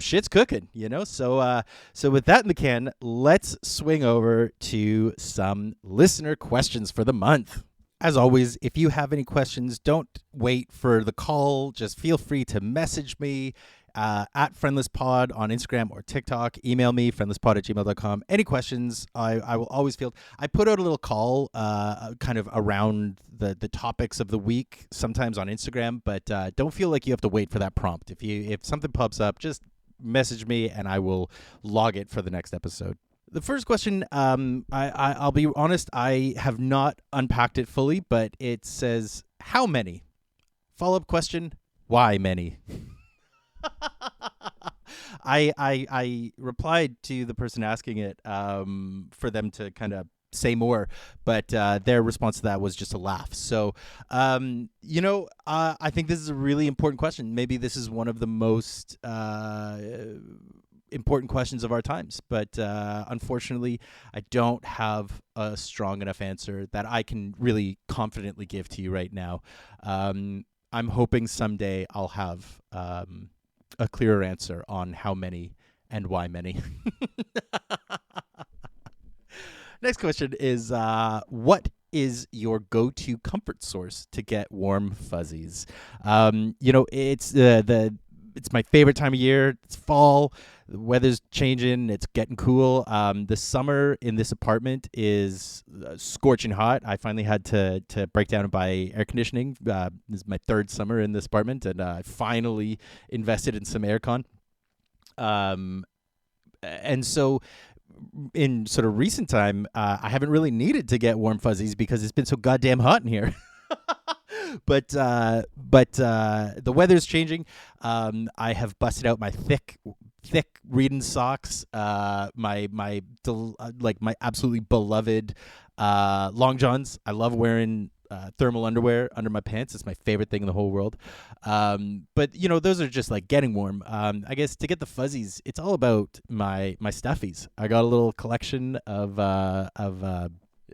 shit's cooking. So with that in the can, let's swing over to some listener questions for the month. As always, if you have any questions, don't wait for the call. Just feel free to message me at FriendlessPod on Instagram or TikTok. Email me, friendlesspod@gmail.com. Any questions, I will always field. I put out a little call kind of around the topics of the week, sometimes on Instagram, but don't feel like you have to wait for that prompt. If something pops up, just message me and I will log it for the next episode. The first question, I'll be honest, I have not unpacked it fully, but it says, how many? Follow-up question, why many? I replied to the person asking it for them to kind of say more, but their response to that was just a laugh. So, I think this is a really important question. Maybe this is one of the most important questions of our times, but unfortunately I don't have a strong enough answer that I can really confidently give to you right now. I'm hoping someday I'll have a clearer answer on how many and why many. Next question is, what is your go-to comfort source to get warm fuzzies? It's my favorite time of year. It's fall. The weather's changing. It's getting cool. The summer in this apartment is scorching hot. I finally had to break down and buy air conditioning. This is my third summer in this apartment, and I finally invested in some aircon. And so in sort of recent time, I haven't really needed to get warm fuzzies because it's been so goddamn hot in here. But the weather's changing. I have busted out my thick reading socks. My absolutely beloved long johns. I love wearing thermal underwear under my pants. It's my favorite thing in the whole world. But those are just like getting warm. I guess to get the fuzzies, it's all about my stuffies. I got a little collection of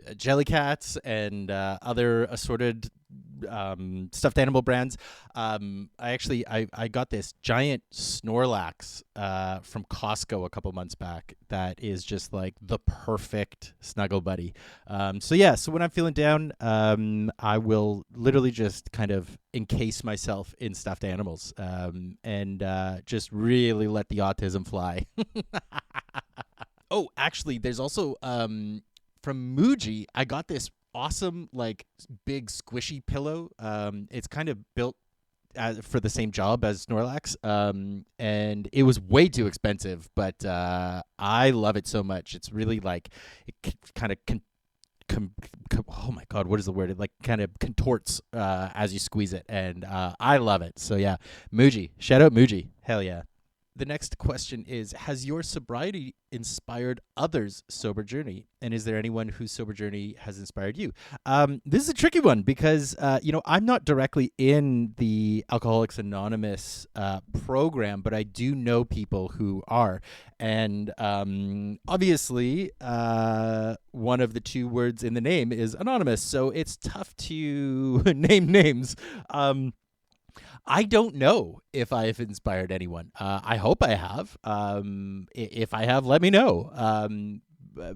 Jellycats and other assorted stuffed animal brands. I got this giant Snorlax from Costco a couple months back that is just like the perfect snuggle buddy. So when I'm feeling down, I will literally just kind of encase myself in stuffed animals and just really let the autism fly. Oh, actually, there's also from Muji, I got this awesome, like, big squishy pillow. It's kind of built for the same job as Snorlax, and it was way too expensive, but I love it so much. It's really like it kind of oh my god, what is the word? It like kind of contorts as you squeeze it, and I love it. So yeah, Muji, shout out Muji, hell yeah. The next question is, has your sobriety inspired others' sober journey? And is there anyone whose sober journey has inspired you? This is a tricky one because, I'm not directly in the Alcoholics Anonymous program, but I do know people who are. And obviously, one of the two words in the name is anonymous. So it's tough to name names. I don't know if I have inspired anyone. I hope I have. If I have, let me know,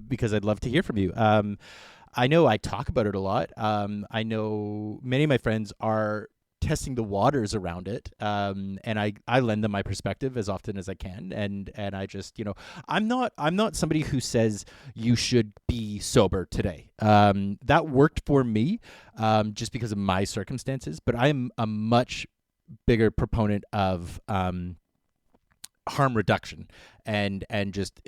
because I'd love to hear from you. I know I talk about it a lot. I know many of my friends are testing the waters around it. And I lend them my perspective as often as I can. And I just, I'm not somebody who says you should be sober today. That worked for me, just because of my circumstances, but I'm a much bigger proponent of, harm reduction and just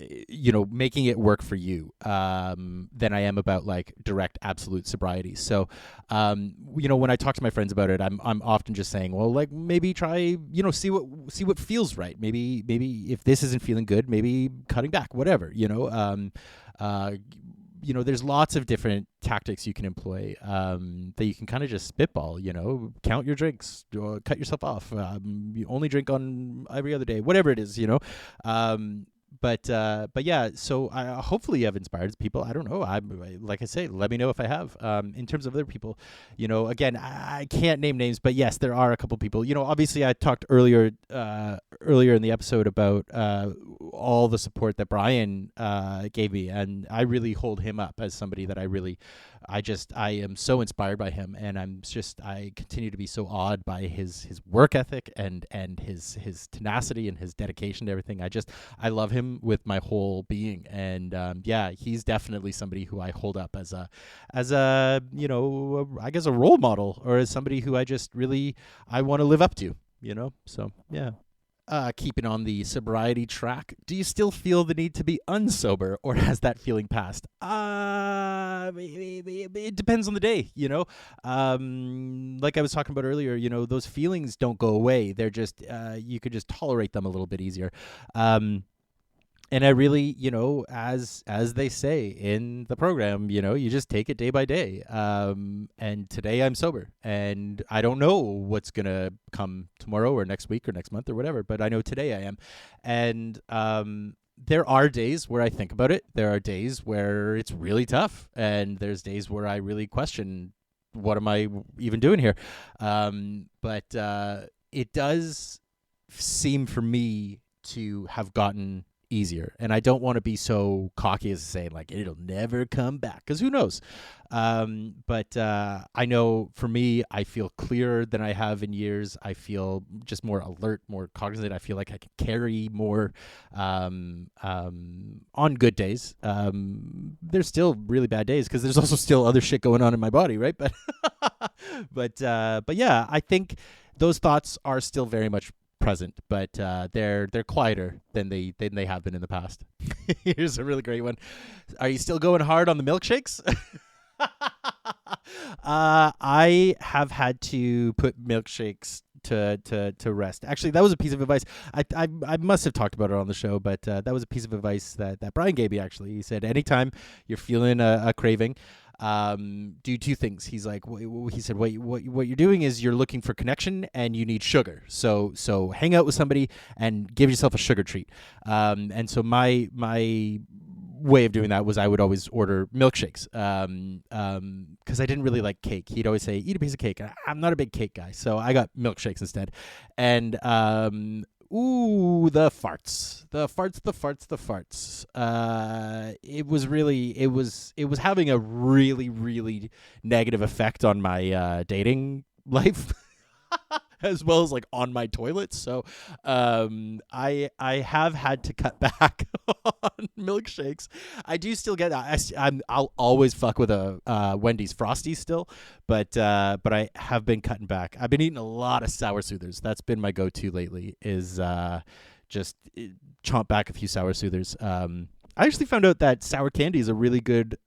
making it work for you, than I am about like direct absolute sobriety. So when I talk to my friends about it, I'm often just saying, well, like maybe try, see what feels right. Maybe if this isn't feeling good, maybe cutting back, whatever. There's lots of different tactics you can employ, that you can kind of just spitball, count your drinks, cut yourself off, you only drink on every other day, whatever it is, But yeah, so hopefully I've inspired people. I don't know. Like I say, let me know if I have. In terms of other people, again, I can't name names, but yes, there are a couple people. Obviously I talked earlier in the episode about all the support that Brian gave me, and I really hold him up as somebody that I am so inspired by him, and I continue to be so awed by his work ethic and his tenacity and his dedication to everything. I love him with my whole being, and yeah, he's definitely somebody who I hold up as a I guess a role model, or as somebody who I want to live up to, so yeah. Keeping on the sobriety track, do you still feel the need to be unsober, or has that feeling passed? It depends on the day, Like I was talking about earlier, those feelings don't go away. They're just, you could just tolerate them a little bit easier. And I really, as they say in the program, you just take it day by day. And today I'm sober, and I don't know what's going to come tomorrow or next week or next month or whatever, but I know today I am. And there are days where I think about it. There are days where it's really tough, and there's days where I really question, what am I even doing here? But it does seem for me to have gotten easier, and I don't want to be so cocky as to say like it'll never come back, because who knows. But I know for me, I feel clearer than I have in years. I feel just more alert, more cognizant. I feel like I can carry more on good days. There's still really bad days, because there's also still other shit going on in my body, right? But but yeah, I think those thoughts are still very much present, but they're quieter than they have been in the past. Here's a really great one. Are you still going hard on the milkshakes? I have had to put milkshakes to rest. Actually, that was a piece of advice. I must have talked about it on the show, but that was a piece of advice that Brian gave me. Actually, he said anytime you're feeling a craving, do two things. He's like, he said, what you're doing is you're looking for connection, and you need sugar. So hang out with somebody and give yourself a sugar treat. And so my way of doing that was I would always order milkshakes, because I didn't really like cake. He'd always say, eat a piece of cake. I'm not a big cake guy, so I got milkshakes instead. And ooh, the farts. It was having a really, really negative effect on my dating life. As well as like on my toilet. So I have had to cut back on milkshakes. I do still get I'll always fuck with a Wendy's Frosty still, but I have been cutting back. I've been eating a lot of sour soothers. That's been my go-to lately, is just chomp back a few sour soothers. I actually found out that sour candy is a really good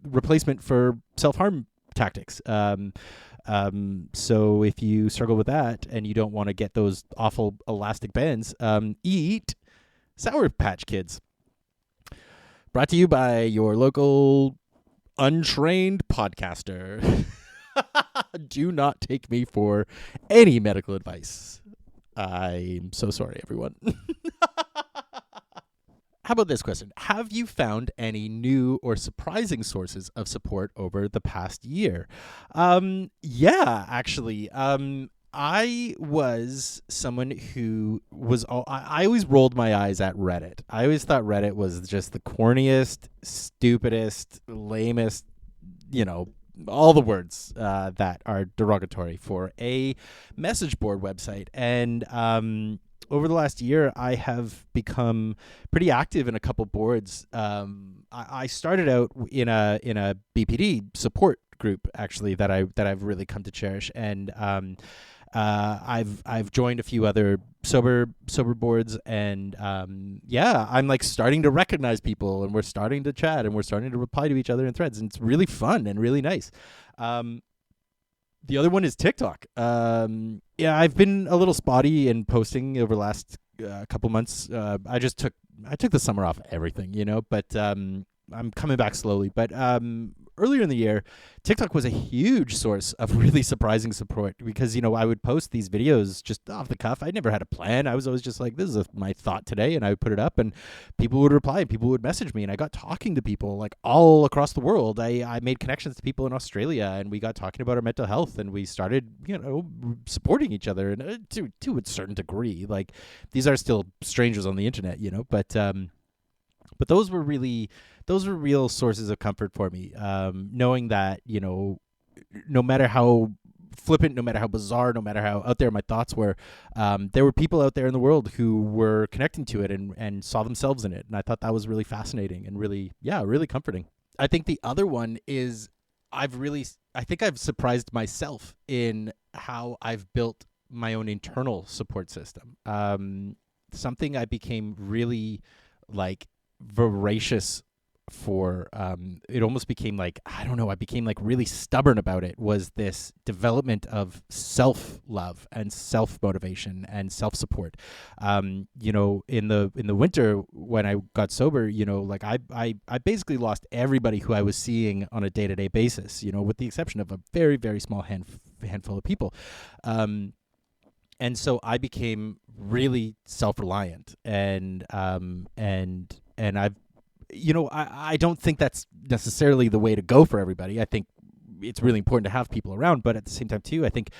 replacement for self-harm tactics. So if you struggle with that and you don't want to get those awful elastic bands, eat Sour Patch Kids. Brought to you by your local untrained podcaster. Do not take me for any medical advice. I'm so sorry, everyone. How about this question? Have you found any new or surprising sources of support over the past year? Yeah, actually. I was someone who was... I always rolled my eyes at Reddit. I always thought Reddit was just the corniest, stupidest, lamest, all the words that are derogatory for a message board website. And over the last year, I have become pretty active in a couple boards. I started out in a BPD support group, actually, that I've really come to cherish, and I've joined a few other sober boards, and I'm like starting to recognize people, and we're starting to chat, and we're starting to reply to each other in threads, and it's really fun and really nice. The other one is TikTok. I've been a little spotty in posting over the last couple months. I took the summer off everything, but I'm coming back slowly. But earlier in the year, TikTok was a huge source of really surprising support because, I would post these videos just off the cuff. I never had a plan. I was always just like, this is my thought today, and I would put it up, and people would reply, and people would message me, and I got talking to people like all across the world. I made connections to people in Australia, and we got talking about our mental health, and we started, supporting each other, and to a certain degree. Like, these are still strangers on the internet, but those were real sources of comfort for me, knowing that, no matter how flippant, no matter how bizarre, no matter how out there my thoughts were, there were people out there in the world who were connecting to it and saw themselves in it. And I thought that was really fascinating and really comforting. I think the other one is I think I've surprised myself in how I've built my own internal support system. Something I became really voracious for, it almost became I became really stubborn about it, was this development of self-love and self-motivation and self-support. In the winter when I got sober, I basically lost everybody who I was seeing on a day-to-day basis, with the exception of a very, very small handful of people. And so I became really self-reliant, and I've, I don't think that's necessarily the way to go for everybody. I think it's really important to have people around, but at the same time too, I think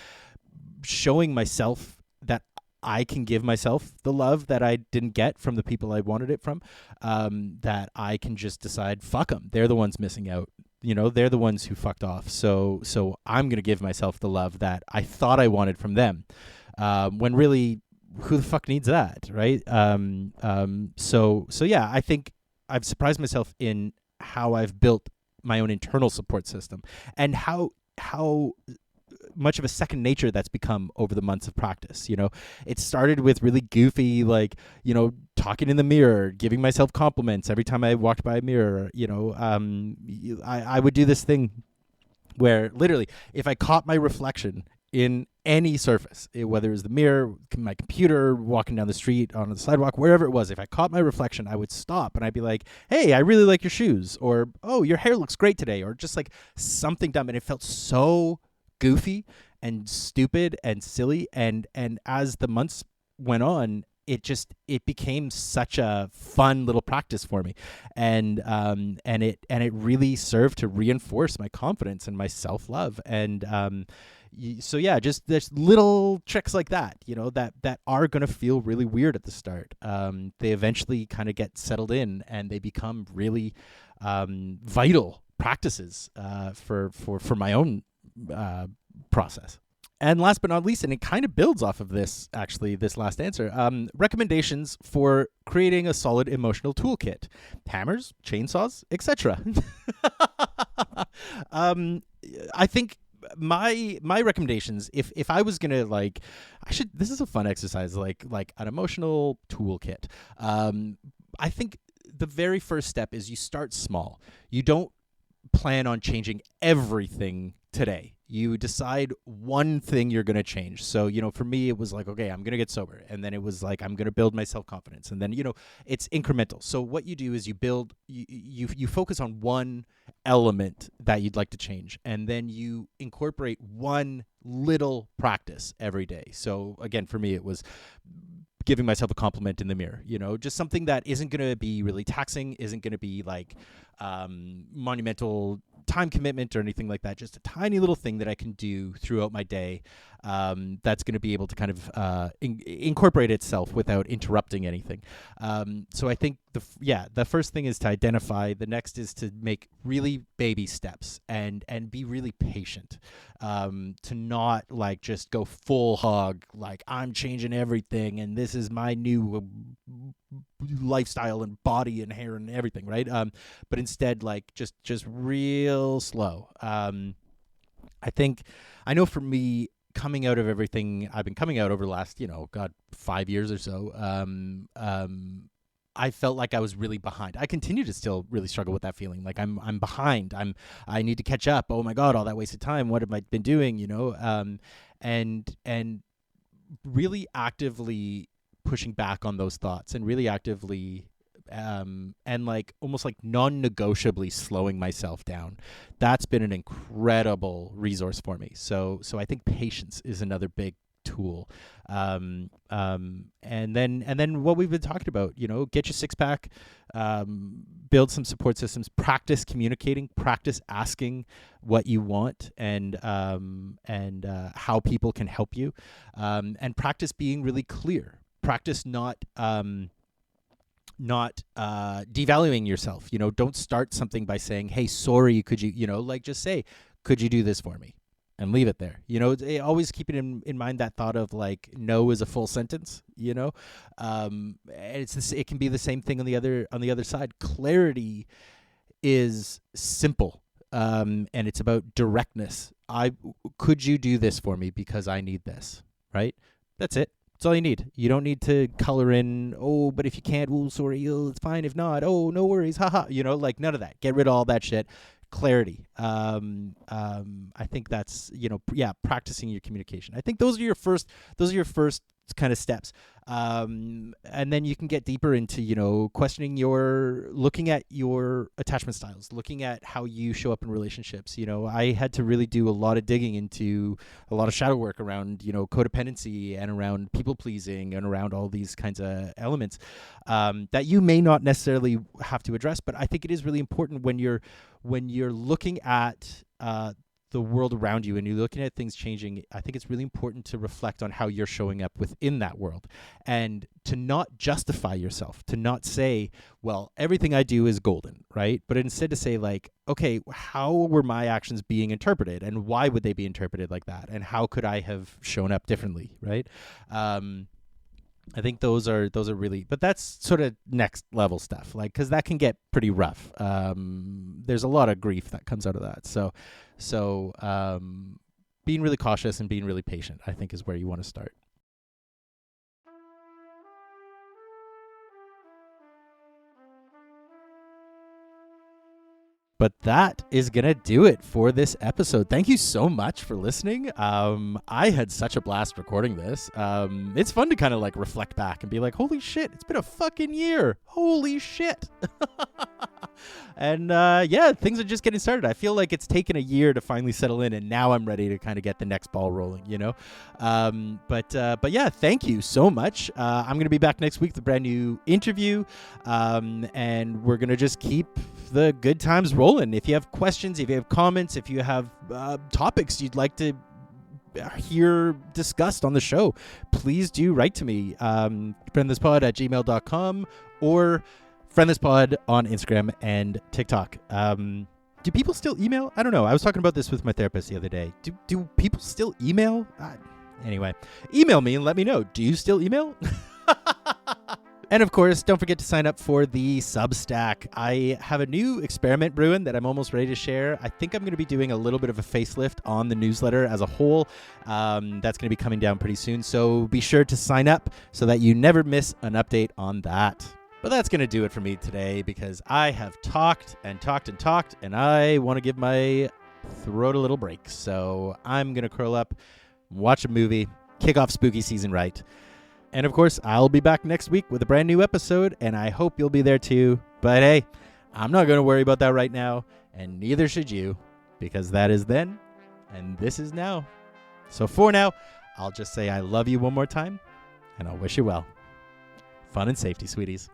showing myself that I can give myself the love that I didn't get from the people I wanted it from, that I can just decide, fuck them. They're the ones missing out. They're the ones who fucked off. So I'm going to give myself the love that I thought I wanted from them. When really, who the fuck needs that, right? So I think I've surprised myself in how I've built my own internal support system, and how much of a second nature that's become over the months of practice. It started with really goofy, talking in the mirror, giving myself compliments every time I walked by a mirror. I would do this thing where literally, if I caught my reflection in any surface, whether it was the mirror, my computer, walking down the street, on the sidewalk, wherever it was, if I caught my reflection, I would stop and I'd be like, hey, I really like your shoes, or, oh, your hair looks great today, or just something dumb. And it felt so goofy and stupid and silly. And as the months went on, it became such a fun little practice for me, and it really served to reinforce my confidence and my self-love. And so yeah, just there's little tricks like that, that are going to feel really weird at the start. They eventually kind of get settled in, and they become really vital practices for my own process. And last but not least, and it kind of builds off of this, actually, this last answer, recommendations for creating a solid emotional toolkit: hammers, chainsaws, etc. I think my recommendations, if I was gonna this is a fun exercise, like an emotional toolkit. I think the very first step is you start small. You don't plan on changing everything today. You decide one thing you're going to change. So, for me, it was okay, I'm going to get sober. And then it was I'm going to build my self-confidence. And then, it's incremental. So what you do is you focus on one element that you'd like to change. And then you incorporate one little practice every day. So again, for me, it was giving myself a compliment in the mirror, just something that isn't going to be really taxing, isn't going to be monumental time commitment or anything like that. Just a tiny little thing that I can do throughout my day that's going to be able to kind of incorporate itself without interrupting anything. So I think the first thing is to identify. The next is to make really baby steps and be really patient. To not like just go full hog, like I'm changing everything and this is my new lifestyle and body and hair and everything, right? But instead, like just real slow. I know for me, coming out of everything I've been coming out over the last, 5 years or so, I felt like I was really behind. I continue to still really struggle with that feeling. Like I'm behind. I need to catch up. Oh my God, all that wasted time. What have I been doing? And really actively pushing back on those thoughts and really actively and like almost like non-negotiably slowing myself down. That's been an incredible resource for me. So I think patience is another big tool. And then what we've been talking about, get your six pack, build some support systems, practice communicating, practice asking what you want and how people can help you, and practice being really clear. Practice not devaluing yourself. Don't start something by saying, "Hey, sorry, could you," just say, "Could you do this for me?" And leave it there. Always keeping in mind that thought of like no is a full sentence. It can be the same thing on the other side. Clarity is simple, and it's about directness. Could you do this for me because I need this, right? That's it. That's all you need. You don't need to color in, oh, but if you can't, oh, sorry, it's fine if not. Oh, no worries, haha. None of that. Get rid of all that shit. Clarity. I think that's, practicing your communication. I think those are your first kind of steps. And then you can get deeper into, looking at your attachment styles, looking at how you show up in relationships. I had to really do a lot of digging into a lot of shadow work around, codependency and around people pleasing and around all these kinds of elements that you may not necessarily have to address. But I think it is really important when you're looking at the world around you and you're looking at things changing. I think it's really important to reflect on how you're showing up within that world and to not justify yourself, to not say, well, everything I do is golden, right? But instead to say like, okay, how were my actions being interpreted and why would they be interpreted like that? And how could I have shown up differently, right? I think those are really, but that's sort of next level stuff, like, cause that can get pretty rough. There's a lot of grief that comes out of that. So being really cautious and being really patient, I think, is where you want to start. But that is going to do it for this episode. Thank you so much for listening. I had such a blast recording this. It's fun to kind of like reflect back and be like, holy shit, it's been a fucking year. Holy shit. And things are just getting started. I feel like it's taken a year to finally settle in, and now I'm ready to kind of get the next ball rolling, But yeah, thank you so much. I'm going to be back next week with a brand new interview, and we're going to just keep the good times rolling. If you have questions, if you have comments, if you have topics you'd like to hear discussed on the show, please do write to me, friendlesspod@gmail.com or friendlesspod on Instagram and TikTok. Do people still email? I don't know. I was talking about this with my therapist the other day. Do people still email? Anyway, email me and let me know. Do you still email? And of course, don't forget to sign up for the Substack. I have a new experiment brewing that I'm almost ready to share. I think I'm going to be doing a little bit of a facelift on the newsletter as a whole. That's going to be coming down pretty soon. So be sure to sign up so that you never miss an update on that. But that's going to do it for me today because I have talked and talked and talked, and I want to give my throat a little break. So I'm going to curl up, watch a movie, kick off spooky season right. And of course, I'll be back next week with a brand new episode, and I hope you'll be there too. But hey, I'm not going to worry about that right now, and neither should you, because that is then, and this is now. So for now, I'll just say I love you one more time, and I'll wish you well. Fun and safety, sweeties.